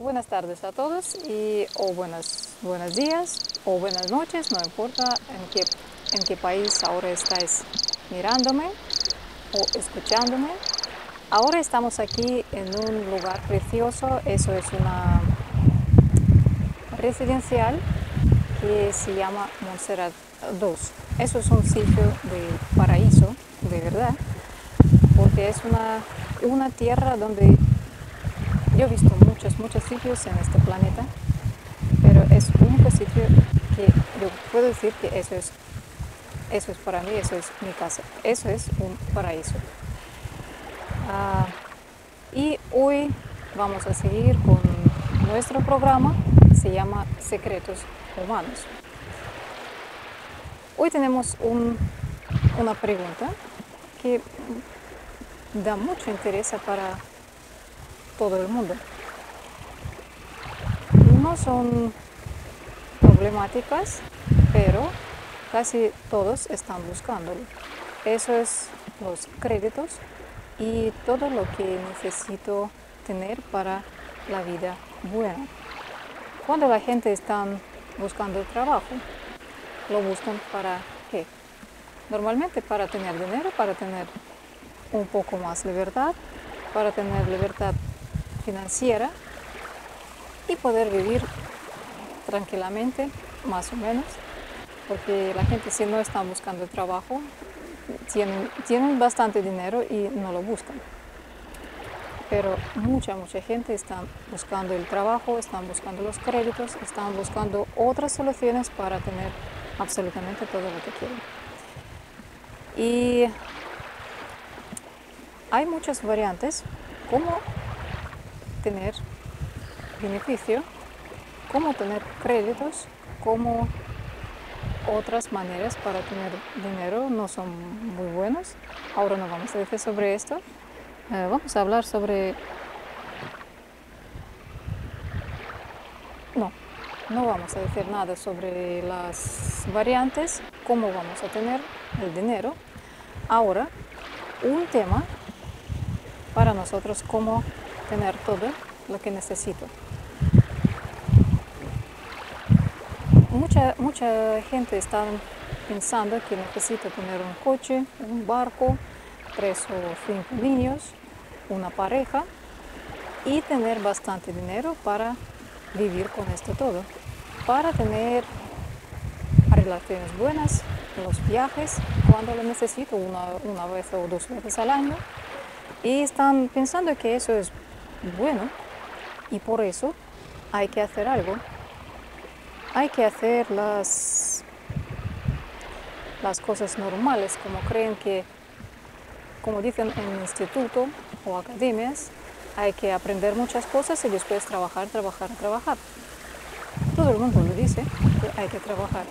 Buenas tardes a todos o buenos días o buenas noches, no importa en qué país ahora estáis mirándome o escuchándome. Ahora estamos aquí en un lugar precioso, eso es una residencial que se llama Montserrat 2. Eso es un sitio de paraíso, de verdad, porque es una tierra donde yo he visto muchos sitios en este planeta, pero es el único sitio que yo puedo decir que eso es para mí, eso es mi casa, eso es un paraíso. Y hoy vamos a seguir con nuestro programa, se llama Secretos Humanos. Hoy tenemos una pregunta que da mucho interés para todo el mundo. No son problemáticas, pero casi todos están buscándolo. Eso es los créditos y todo lo que necesito tener para la vida buena. Cuando la gente está buscando trabajo, lo buscan para ¿qué? Normalmente para tener dinero, para tener un poco más libertad, para tener libertad financiera y poder vivir tranquilamente, más o menos, porque la gente si no está buscando trabajo, tienen bastante dinero y no lo buscan. Pero mucha gente está buscando el trabajo, están buscando los créditos, están buscando otras soluciones para tener absolutamente todo lo que quieren. Y hay muchas variantes cómo tener beneficio, cómo tener créditos, cómo otras maneras para tener dinero no son muy buenas. Ahora no vamos a decir sobre esto. Vamos a hablar sobre... No vamos a decir nada sobre las variantes, cómo vamos a tener el dinero. Ahora, un tema para nosotros, cómo tener todo lo que necesito. Mucha gente está pensando que necesita tener un coche, un barco, 3 o 5 niños, una pareja y tener bastante dinero para vivir con esto todo, para tener relaciones buenas, los viajes cuando lo necesito, una vez o 2 veces al año, y están pensando que eso es bueno y por eso hay que hacer algo. Hay que hacer las cosas normales, como creen que, como dicen en el instituto o academias, hay que aprender muchas cosas y después trabajar. Todo el mundo lo dice, que hay que trabajar.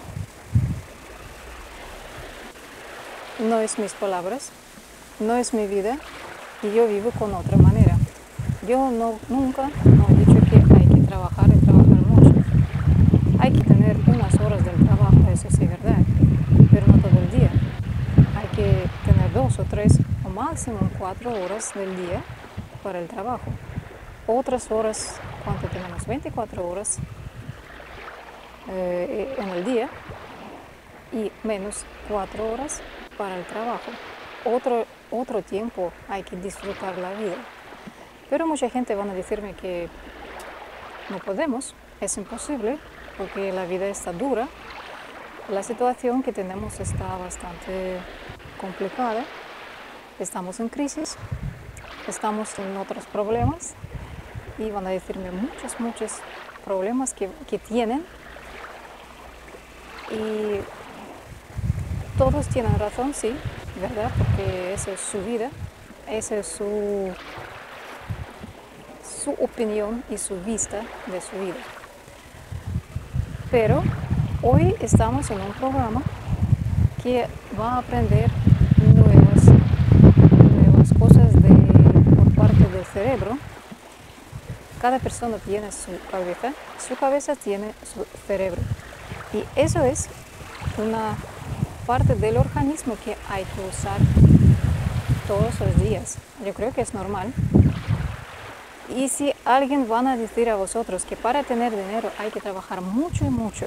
No es mis palabras, no es mi vida y yo vivo con otra manera. Yo nunca he dicho que hay que trabajar y trabajar mucho. Hay que tener unas horas del trabajo, eso sí es verdad, pero no todo el día. Hay que tener 2 o 3 o máximo 4 horas del día para el trabajo. Otras horas, cuando tenemos 24 horas en el día y menos 4 horas para el trabajo. Otro tiempo hay que disfrutar la vida. Pero mucha gente van a decirme que no podemos, es imposible, porque la vida está dura, la situación que tenemos está bastante complicada, estamos en crisis, estamos en otros problemas y van a decirme muchos problemas que tienen y todos tienen razón, sí, ¿verdad? Porque esa es su vida, esa es su opinión y su vista de su vida. Pero hoy estamos en un programa que va a aprender nuevas cosas por parte del cerebro. Cada persona tiene su cabeza tiene su cerebro. Y eso es una parte del organismo que hay que usar todos los días. Yo creo que es normal. Y si alguien van a decir a vosotros que para tener dinero hay que trabajar mucho y mucho,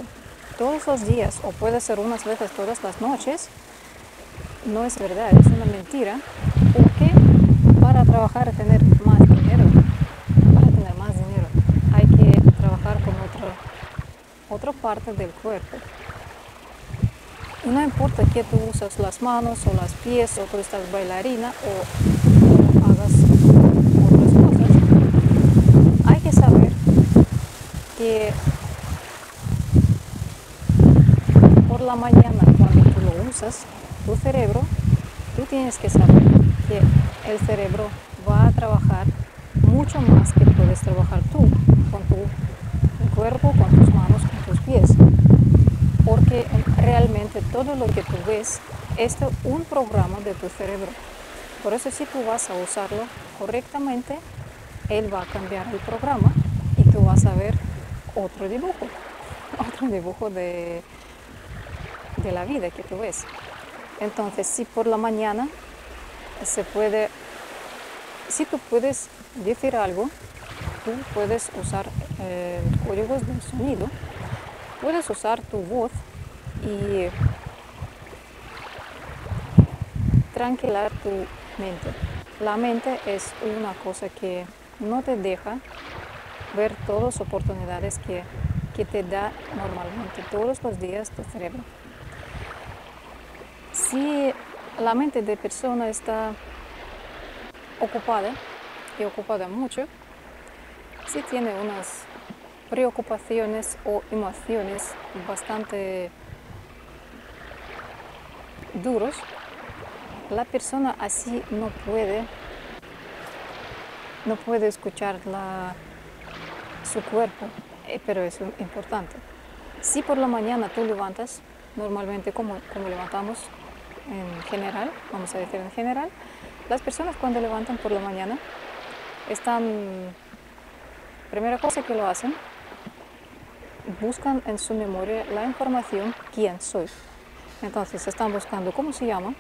todos los días, o puede ser unas veces todas las noches, no es verdad, es una mentira, porque para trabajar y tener más dinero, hay que trabajar con otra parte del cuerpo. Y no importa que tú usas las manos o las pies, o tú estás bailarina o hagas otras cosas, hay que saber que por la mañana, cuando tú lo usas, tu cerebro, tú tienes que saber que el cerebro va a trabajar mucho más que puedes trabajar tú con tu cuerpo, con tus manos, con tus pies. Porque realmente todo lo que tú ves es un programa de tu cerebro. Por eso si tú vas a usarlo correctamente, él va a cambiar el programa y tú vas a ver otro dibujo de la vida que tú ves. Entonces, si por la mañana si tú puedes decir algo, tú puedes usar códigos del sonido, puedes usar tu voz y tranquilar tu mente. La mente es una cosa que no te deja ver todas las oportunidades que te da normalmente todos los días tu cerebro. Si la mente de persona está ocupada y ocupada mucho, si tiene unas preocupaciones o emociones bastante duros, la persona así no puede escuchar su cuerpo, pero es importante. Si por la mañana tú levantas, normalmente como levantamos en general, vamos a decir en general, las personas cuando levantan por la mañana primera cosa que lo hacen, buscan en su memoria la información quién soy. Entonces están buscando cómo se llama,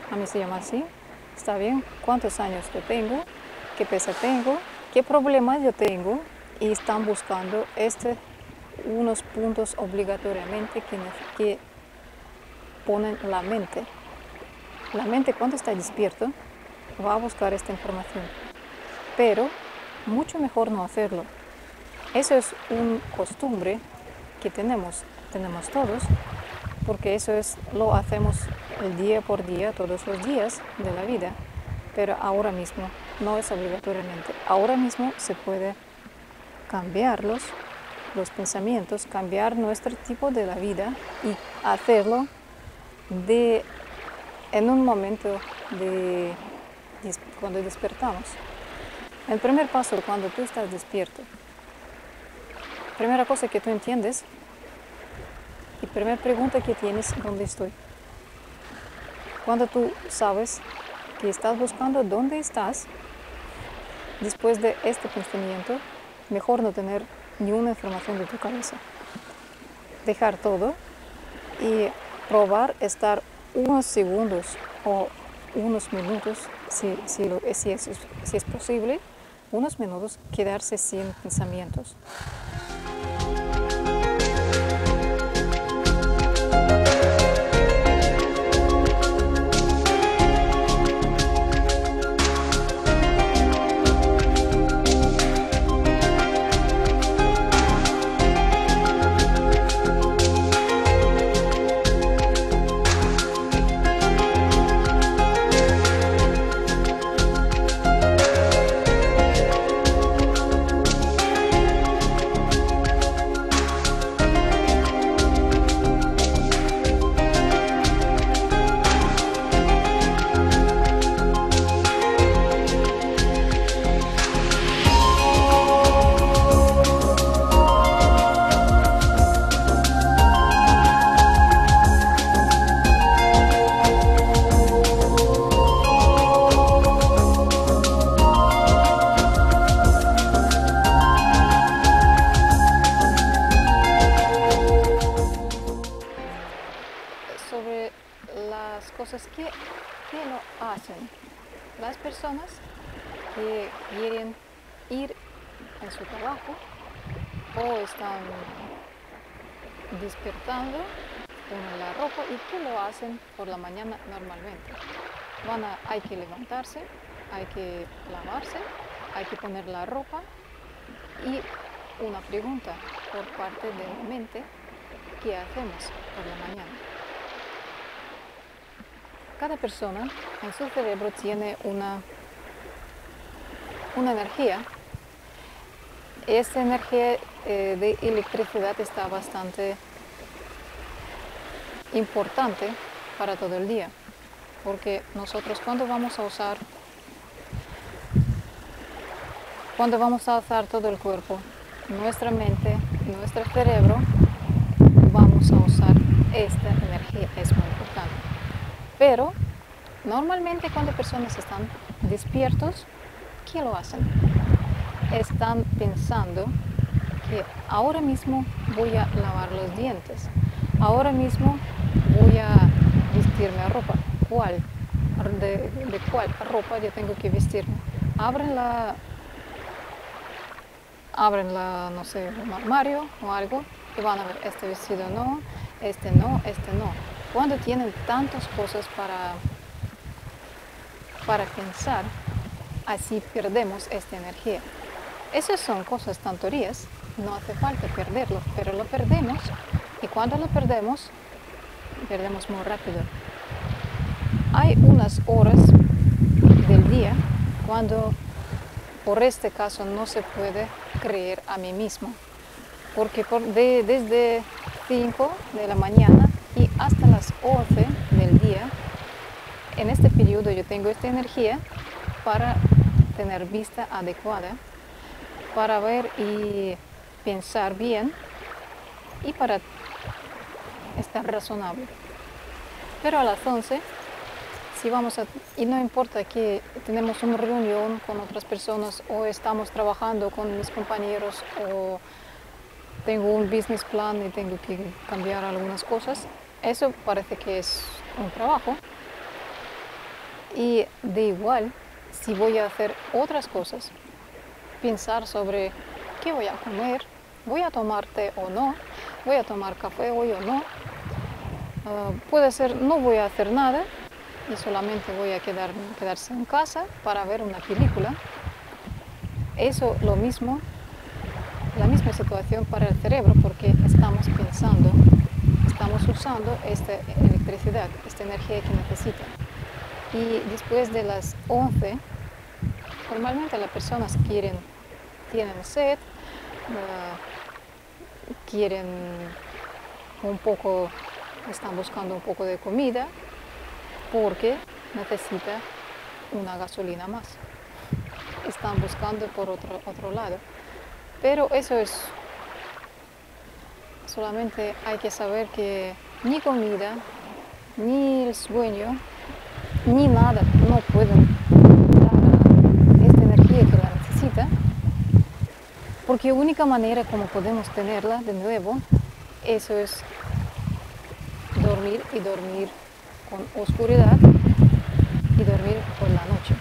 a mí se llama así, está bien, cuántos años yo tengo, qué peso tengo, qué problemas yo tengo, y están buscando unos puntos obligatoriamente que ponen la mente. La mente cuando está despierto va a buscar esta información, pero mucho mejor no hacerlo. Eso es una costumbre que tenemos todos, porque lo hacemos el día por día, todos los días de la vida, pero ahora mismo no es obligatoriamente. Ahora mismo se puede cambiar los pensamientos, cambiar nuestro tipo de la vida y hacerlo en un momento cuando despertamos. El primer paso cuando tú estás despierto, primera cosa que tú entiendes y primera pregunta que tienes, ¿dónde estoy? Cuando tú sabes que estás buscando dónde estás, después de este pensamiento, mejor no tener ni una información de tu cabeza. Dejar todo y probar estar unos segundos o unos minutos, si es posible, unos minutos quedarse sin pensamientos. Sobre las cosas que lo hacen, las personas que quieren ir en su trabajo o están despertando, ponen la ropa y ¿qué lo hacen por la mañana normalmente? Hay que levantarse, hay que lavarse, hay que poner la ropa y una pregunta por parte de la mente, ¿qué hacemos por la mañana? Cada persona en su cerebro tiene una energía. Esta energía de electricidad está bastante importante para todo el día, porque nosotros cuando vamos a usar todo el cuerpo, nuestra mente, nuestro cerebro, vamos a usar esta energía, es muy importante. Pero normalmente cuando personas están despiertos, ¿qué lo hacen? Están pensando que ahora mismo voy a lavar los dientes, ahora mismo voy a vestirme ropa. ¿De cuál ropa yo tengo que vestirme? Abren no sé, un armario o algo y van a ver este vestido no, este no, este no. Cuando tienen tantas cosas para pensar, así perdemos esta energía. Esas son cosas, tonterías, no hace falta perderlo, pero lo perdemos y cuando lo perdemos muy rápido. Hay unas horas del día cuando por este caso no se puede creer a mí mismo, porque desde 5 de la mañana y hasta las 11 del día, en este periodo yo tengo esta energía para tener vista adecuada, para ver y pensar bien y para estar razonable. Pero a las 11, y no importa que tenemos una reunión con otras personas o estamos trabajando con mis compañeros o tengo un business plan y tengo que cambiar algunas cosas, eso parece que es un trabajo. Y de igual, si voy a hacer otras cosas, pensar sobre qué voy a comer, voy a tomar té o no, voy a tomar café hoy o no, puede ser no voy a hacer nada y solamente voy a quedarse en casa para ver una película. Eso la misma situación para el cerebro, porque estamos pensando, estamos usando esta electricidad, esta energía que necesita. Y después de las 11, normalmente las personas tienen sed, están buscando un poco de comida porque necesita una gasolina más. Están buscando por otro lado. Pero eso es, solamente hay que saber que ni comida, ni el sueño, ni nada no pueden dar esta energía que la necesita, porque la única manera como podemos tenerla de nuevo, eso es dormir y dormir con oscuridad y dormir por la noche,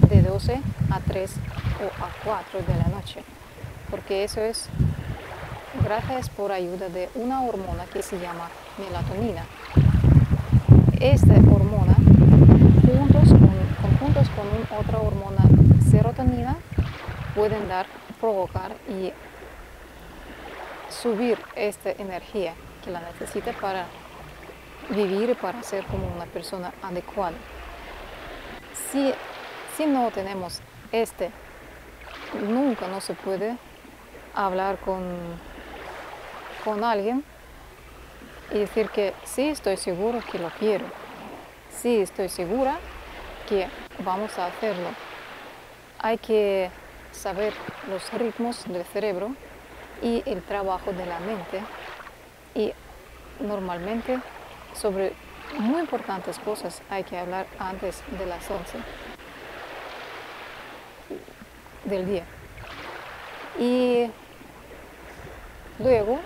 de 12 a 3 o a 4 de la noche, porque eso es gracias por ayuda de una hormona que se llama melatonina. Esta hormona, juntos con otra hormona, serotonina, pueden provocar y subir esta energía que la necesita para vivir y para ser como una persona adecuada. Si no tenemos nunca no se puede hablar con alguien y decir que sí, estoy seguro que lo quiero, sí, estoy segura que vamos a hacerlo. Hay que saber los ritmos del cerebro y el trabajo de la mente, y normalmente sobre muy importantes cosas hay que hablar antes de las 11 del día. Y luego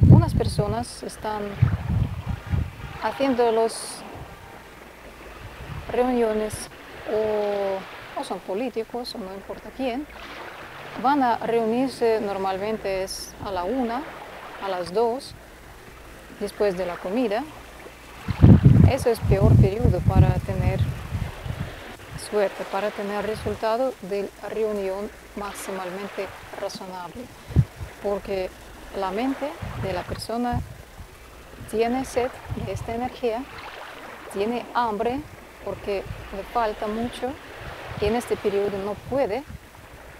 unas personas están haciendo las reuniones o o son políticos, o no importa quién, van a reunirse normalmente es a la 1, a las 2, después de la comida. Eso es peor periodo para tener suerte, para tener resultado de reunión maximalmente razonable, porque la mente de la persona tiene sed de esta energía, tiene hambre porque le falta mucho y en este periodo no puede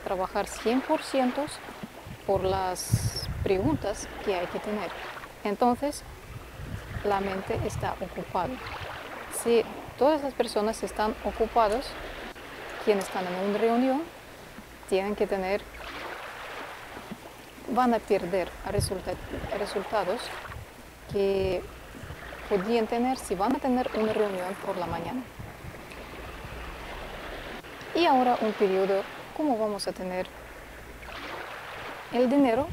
trabajar 100% por las preguntas que hay que tener. Entonces, la mente está ocupada. Si todas las personas están ocupados, quienes están en una reunión, tienen que tener, van a perder resultados que podían tener si van a tener una reunión por la mañana. Y ahora un periodo, ¿cómo vamos a tener el dinero?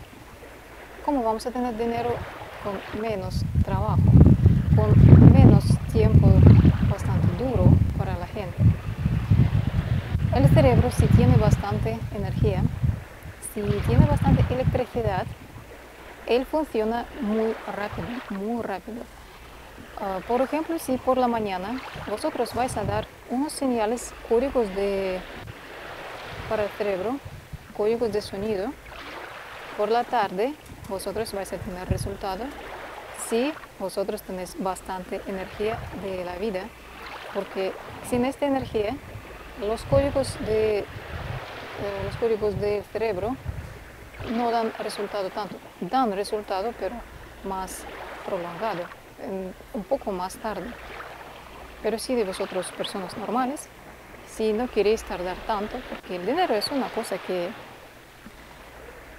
¿Cómo vamos a tener dinero con menos trabajo, con menos tiempo bastante duro para la gente? El cerebro, si tiene bastante energía, si tiene bastante electricidad, él funciona muy rápido, muy rápido. Por ejemplo, si por la mañana vosotros vais a dar unos señales, códigos para el cerebro, códigos de sonido, por la tarde vosotros vais a tener resultado si vosotros tenéis bastante energía de la vida, porque sin esta energía los códigos del cerebro no dan resultado tanto, dan resultado pero más prolongado, un poco más tarde. Pero si de vosotros, personas normales, si no queréis tardar tanto, porque el dinero es una cosa que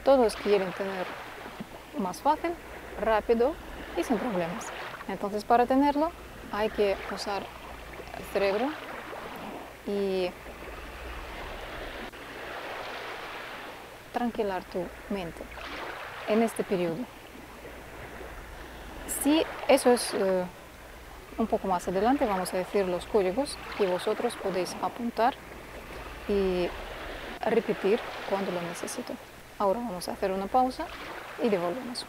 todos quieren tener más fácil, rápido y sin problemas. Entonces, para tenerlo hay que usar el cerebro y tranquilar tu mente en este periodo. Si eso es un poco más adelante, vamos a decir los códigos que vosotros podéis apuntar y repetir cuando lo necesito. Ahora vamos a hacer una pausa y devolvemos.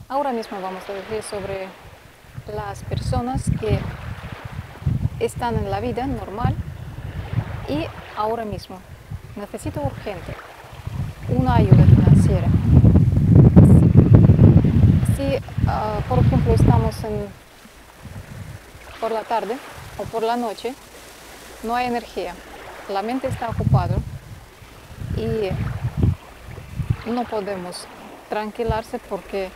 Ahora mismo vamos a decir sobre las personas que están en la vida normal y ahora mismo necesito urgente una ayuda financiera. Si, por ejemplo, estamos por la tarde o por la noche, no hay energía, la mente está ocupada y no podemos tranquilizarse porque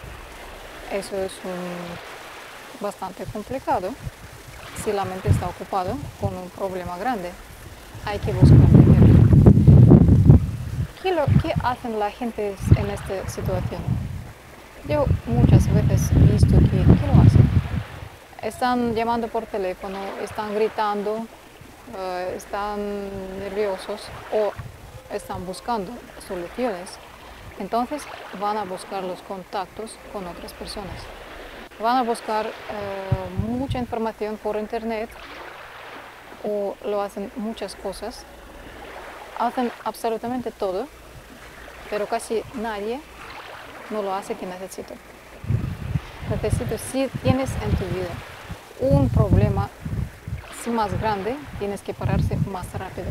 eso es bastante complicado. Si la mente está ocupada con un problema grande, hay que buscar dinero. ¿Qué hacen la gente en esta situación? Yo muchas veces he visto que lo hacen. Están llamando por teléfono, están gritando, están nerviosos o están buscando soluciones. Entonces van a buscar los contactos con otras personas. Van a buscar mucha información por internet o lo hacen muchas cosas. Hacen absolutamente todo, pero casi nadie no lo hace que necesita. si tienes en tu vida un problema más grande, tienes que pararse más rápido.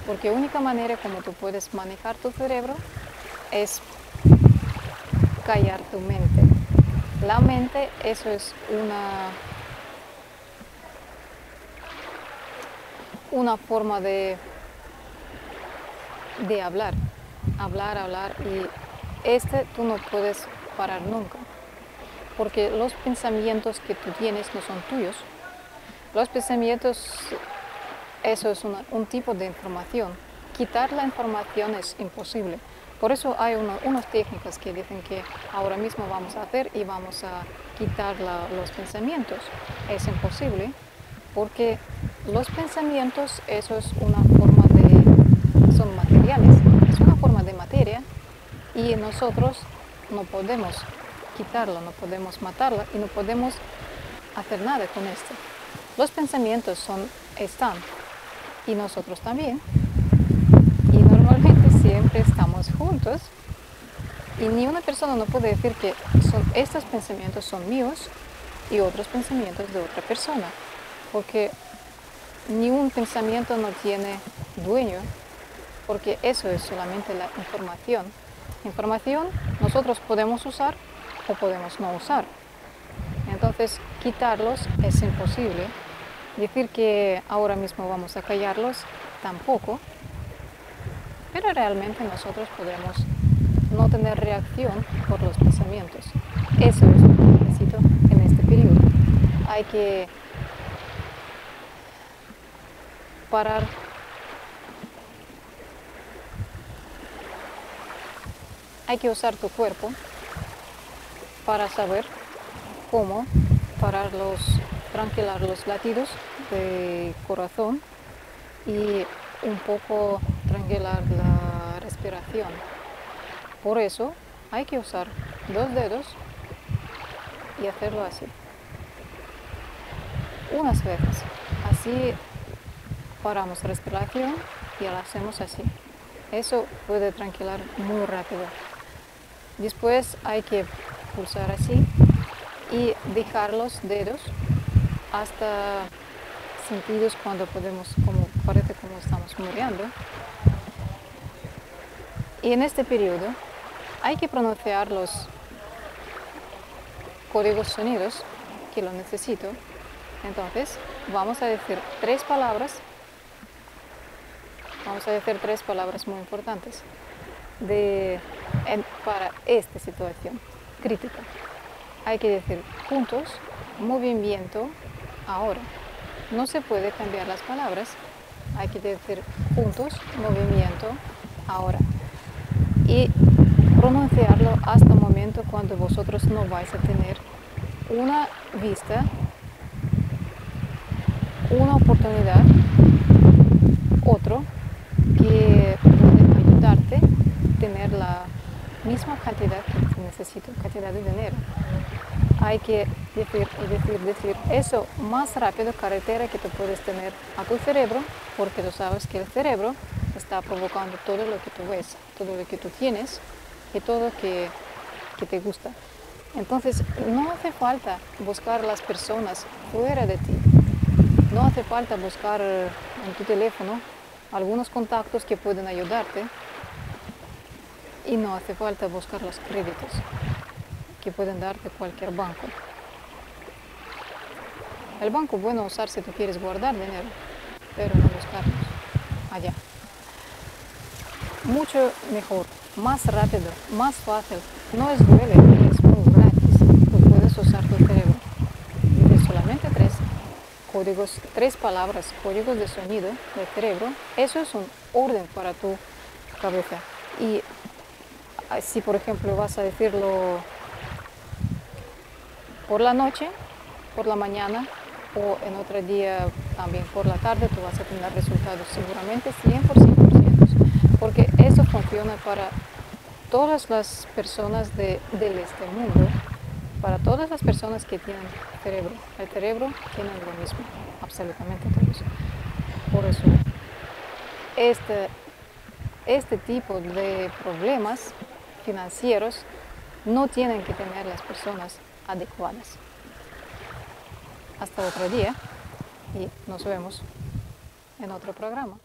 Porque la única manera como tú puedes manejar tu cerebro es callar tu mente. La mente, eso es una forma de hablar, y tú no puedes parar nunca, porque los pensamientos que tú tienes no son tuyos. Los pensamientos, eso es un tipo de información. Quitar la información es imposible. Por eso hay unas técnicas que dicen que ahora mismo vamos a hacer y vamos a quitar los pensamientos. Es imposible, porque los pensamientos, eso es una forma son materiales, es una forma de materia, y nosotros no podemos quitarlo, no podemos matarlo y no podemos hacer nada con esto. Los pensamientos están, y nosotros también, y normalmente siempre estamos juntos, y ni una persona no puede decir que estos pensamientos son míos y otros pensamientos de otra persona, porque ni un pensamiento no tiene dueño, porque eso es solamente la información. Información nosotros podemos usar o podemos no usar. Entonces, quitarlos es imposible. Decir que ahora mismo vamos a callarlos, tampoco. Pero realmente nosotros podemos no tener reacción por los pensamientos. Eso es lo que necesito en este periodo. Hay que parar. Hay que usar tu cuerpo para saber cómo tranquilar los latidos del corazón y un poco tranquilar la respiración. Por eso hay que usar 2 dedos y hacerlo así. Unas veces. Así paramos la respiración y lo hacemos así. Eso puede tranquilar muy rápido. Después hay que pulsar así y dejar los dedos hasta sentidos cuando parece como estamos muriendo. Y en este periodo hay que pronunciar los códigos sonidos que lo necesito. Entonces vamos a decir 3 palabras. Vamos a decir 3 palabras muy importantes para esta situación crítica. Hay que decir juntos, movimiento, ahora. No se puede cambiar las palabras. Hay que decir juntos, movimiento, ahora. Y pronunciarlo hasta el momento cuando vosotros no vais a tener una vista, una oportunidad, otro que puede ayudarte a tener la misma cantidad que necesito, cantidad de dinero. Hay que decir eso más rápido, carretera que tú puedes tener a tu cerebro, porque tú sabes que el cerebro está provocando todo lo que tú ves, todo lo que tú tienes y todo que te gusta. Entonces no hace falta buscar las personas fuera de ti. No hace falta buscar en tu teléfono algunos contactos que pueden ayudarte, y no hace falta buscar los créditos que pueden darte cualquier banco. El banco es bueno usar si tú quieres guardar dinero, pero no buscarlos allá. Mucho mejor, más rápido, más fácil. No es duele, es muy gratis. Tú puedes usar tu cerebro. Dices solamente 3 códigos, 3 palabras, códigos de sonido del cerebro. Eso es un orden para tu cabeza. Y si por ejemplo vas a decirlo por la noche, por la mañana o en otro día también por la tarde, tú vas a tener resultados seguramente 100%, porque eso funciona para todas las personas de este mundo, para todas las personas que tienen cerebro. El cerebro tiene lo mismo, absolutamente todos. Por eso, este tipo de problemas financieros no tienen que tener las personas adecuadas. Hasta otro día y nos vemos en otro programa.